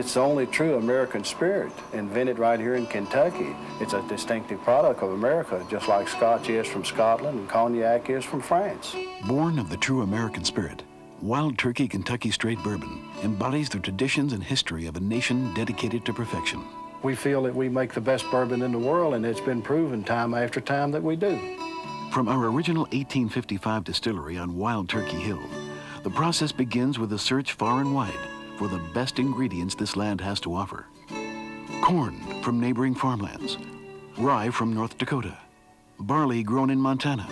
It's the only true American spirit, invented right here in Kentucky. It's a distinctive product of America, just like Scotch is from Scotland and cognac is from France. Born of the true American spirit, Wild Turkey Kentucky Straight Bourbon embodies the traditions and history of a nation dedicated to perfection. We feel that we make the best bourbon in the world, and it's been proven time after time that we do. From our original 1855 distillery on Wild Turkey Hill, the process begins with a search far and wide for the best ingredients this land has to offer. Corn from neighboring farmlands, rye from North Dakota, barley grown in Montana,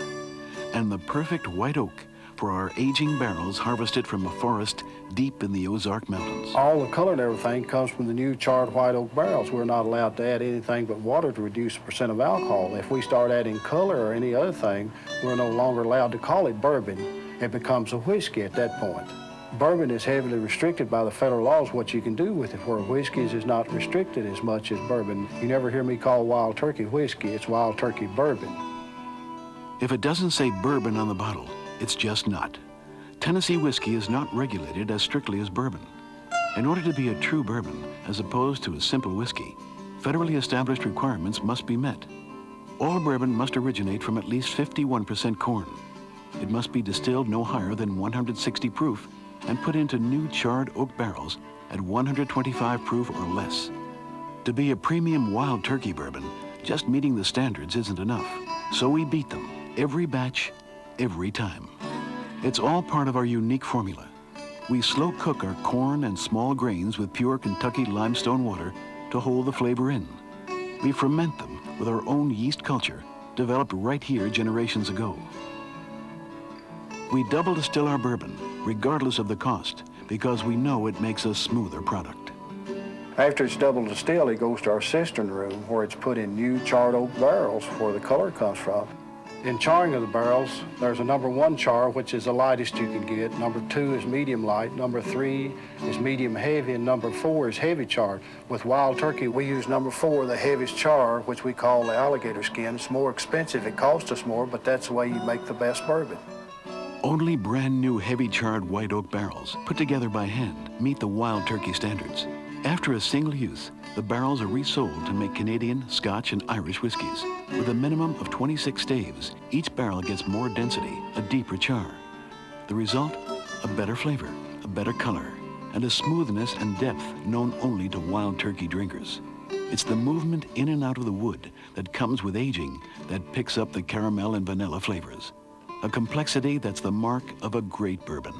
and the perfect white oak for our aging barrels harvested from a forest deep in the Ozark Mountains. All the color and everything comes from the new charred white oak barrels. We're not allowed to add anything but water to reduce the percent of alcohol. If we start adding color or any other thing, we're no longer allowed to call it bourbon. It becomes a whiskey at that point. Bourbon is heavily restricted by the federal laws what you can do with it, where whiskeys is not restricted as much as bourbon. You never hear me call Wild Turkey whiskey, it's Wild Turkey bourbon. If it doesn't say bourbon on the bottle, it's just not. Tennessee whiskey is not regulated as strictly as bourbon. In order to be a true bourbon, as opposed to a simple whiskey, federally established requirements must be met. All bourbon must originate from at least 51% corn. It must be distilled no higher than 160 proof and put into new charred oak barrels at 125 proof or less. To be a premium Wild Turkey bourbon, just meeting the standards isn't enough. So we beat them every batch, every time. It's all part of our unique formula. We slow cook our corn and small grains with pure Kentucky limestone water to hold the flavor in. We ferment them with our own yeast culture, developed right here generations ago. We double distill our bourbon, regardless of the cost, because we know it makes a smoother product. After it's double distilled, it goes to our cistern room where it's put in new charred oak barrels where the color comes from. In charring of the barrels, there's a number 1 char, which is the lightest you can get. Number 2 is medium light. Number 3 is medium heavy. And number 4 is heavy char. With Wild Turkey, we use number 4, the heaviest char, which we call the alligator skin. It's more expensive. It costs us more, but that's the way you make the best bourbon. Only brand new heavy charred white oak barrels, put together by hand, meet the Wild Turkey standards. After a single use, the barrels are resold to make Canadian, Scotch, and Irish whiskeys. With a minimum of 26 staves, each barrel gets more density, a deeper char. The result? A better flavor, a better color, and a smoothness and depth known only to Wild Turkey drinkers. It's the movement in and out of the wood that comes with aging that picks up the caramel and vanilla flavors. A complexity that's the mark of a great bourbon.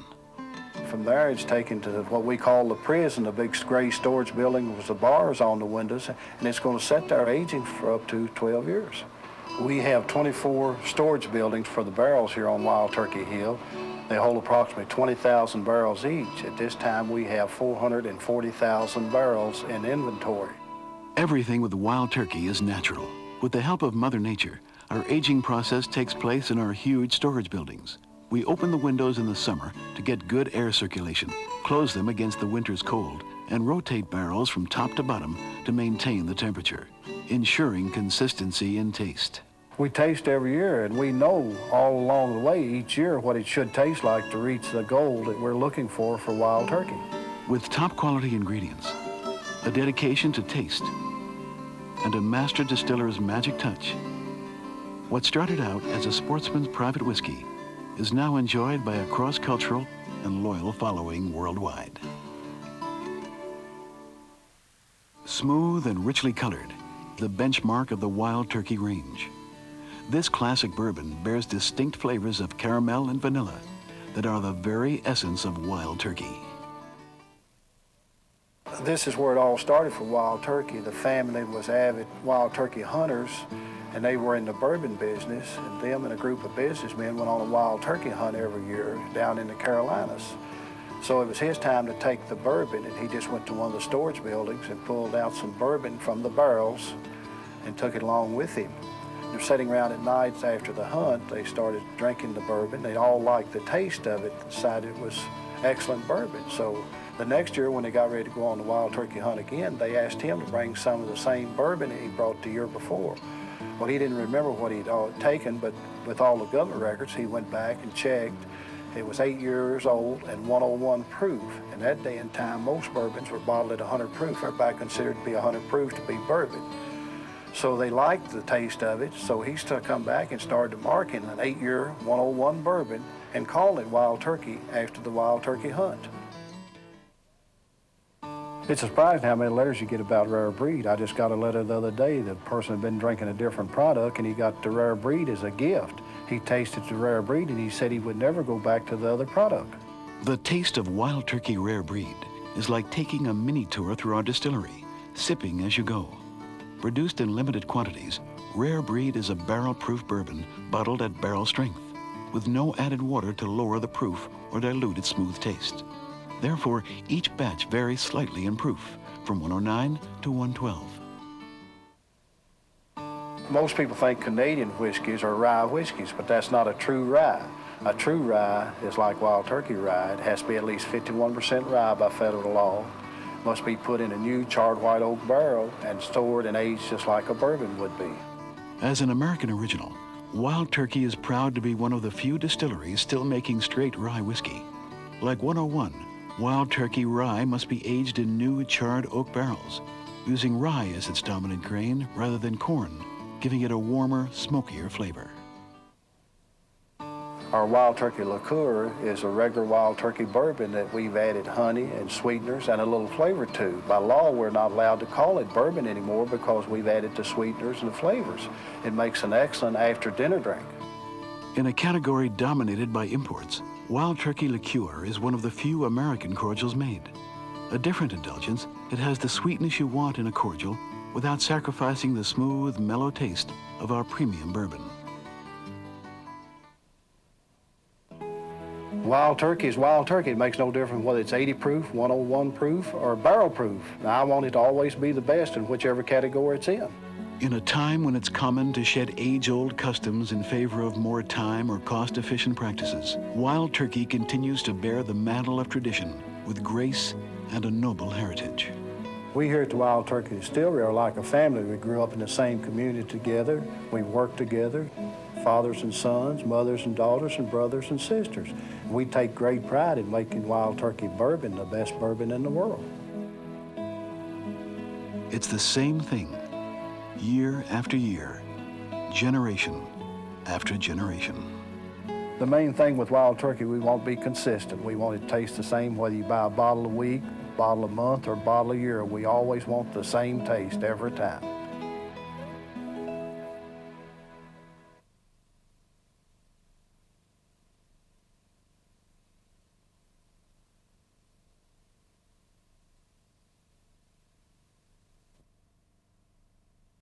From there, it's taken to what we call the prison, the big gray storage building with the bars on the windows, and it's going to sit there aging for up to 12 years. We have 24 storage buildings for the barrels here on Wild Turkey Hill. They hold approximately 20,000 barrels each. At this time, we have 440,000 barrels in inventory. Everything with Wild Turkey is natural. With the help of Mother Nature, our aging process takes place in our huge storage buildings. We open the windows in the summer to get good air circulation, close them against the winter's cold, and rotate barrels from top to bottom to maintain the temperature, ensuring consistency in taste. We taste every year, and we know all along the way each year what it should taste like to reach the goal that we're looking for Wild Turkey. With top quality ingredients, a dedication to taste, and a master distiller's magic touch, what started out as a sportsman's private whiskey is now enjoyed by a cross-cultural and loyal following worldwide. Smooth and richly colored, the benchmark of the Wild Turkey range. This classic bourbon bears distinct flavors of caramel and vanilla that are the very essence of Wild Turkey. This is where it all started for Wild Turkey. The family was avid Wild Turkey hunters, and they were in the bourbon business, and them and a group of businessmen went on a Wild Turkey hunt every year down in the Carolinas. So it was his time to take the bourbon, and he just went to one of the storage buildings and pulled out some bourbon from the barrels and took it along with him. They're sitting around at nights after the hunt, they started drinking the bourbon. They all liked the taste of it, decided it was excellent bourbon. So the next year when they got ready to go on the Wild Turkey hunt again, they asked him to bring some of the same bourbon that he brought the year before. Well, he didn't remember what he'd taken, but with all the government records, he went back and checked, It was 8 years old and 101 proof. In that day and time, most bourbons were bottled at 100 proof. Everybody considered to be 100 proof to be bourbon. So they liked the taste of it, so he's to come back and started marketing an 8-year 101 bourbon and called it Wild Turkey after the wild turkey hunt. It's surprising how many letters you get about rare breed. I just got a letter the other day. The person had been drinking a different product and he got the rare breed as a gift. He tasted the rare breed and he said he would never go back to the other product. The taste of Wild Turkey Rare Breed is like taking a mini tour through our distillery, sipping as you go. Produced in limited quantities, Rare Breed is a barrel-proof bourbon bottled at barrel strength, with no added water to lower the proof or dilute its smooth taste. Therefore, each batch varies slightly in proof, from 109 to 112. Most people think Canadian whiskeys are rye whiskeys, but that's not a true rye. A true rye is like Wild Turkey rye. It has to be at least 51% rye by federal law. Must be put in a new charred white oak barrel and stored and aged just like a bourbon would be. As an American original, Wild Turkey is proud to be one of the few distilleries still making straight rye whiskey. Like 101, Wild Turkey rye must be aged in new charred oak barrels, using rye as its dominant grain rather than corn, giving it a warmer, smokier flavor. Our Wild Turkey liqueur is a regular Wild Turkey bourbon that we've added honey and sweeteners and a little flavor to. By law, we're not allowed to call it bourbon anymore because we've added the sweeteners and the flavors. It makes an excellent after-dinner drink. In a category dominated by imports, Wild Turkey liqueur is one of the few American cordials made. A different indulgence, it has the sweetness you want in a cordial without sacrificing the smooth, mellow taste of our premium bourbon. Wild Turkey is Wild Turkey. It makes no difference whether it's 80 proof, 101 proof, or barrel proof. Now, I want it to always be the best in whichever category it's in. In a time when it's common to shed age-old customs in favor of more time or cost-efficient practices, Wild Turkey continues to bear the mantle of tradition with grace and a noble heritage. We here at the Wild Turkey Distillery are like a family. We grew up in the same community together. We work together, fathers and sons, mothers and daughters, and brothers and sisters. We take great pride in making Wild Turkey bourbon the best bourbon in the world. It's the same thing, year after year, generation after generation. The main thing with Wild Turkey, we want to be consistent. We want it to taste the same whether you buy a bottle a week, bottle a month, or bottle a year. We always want the same taste every time.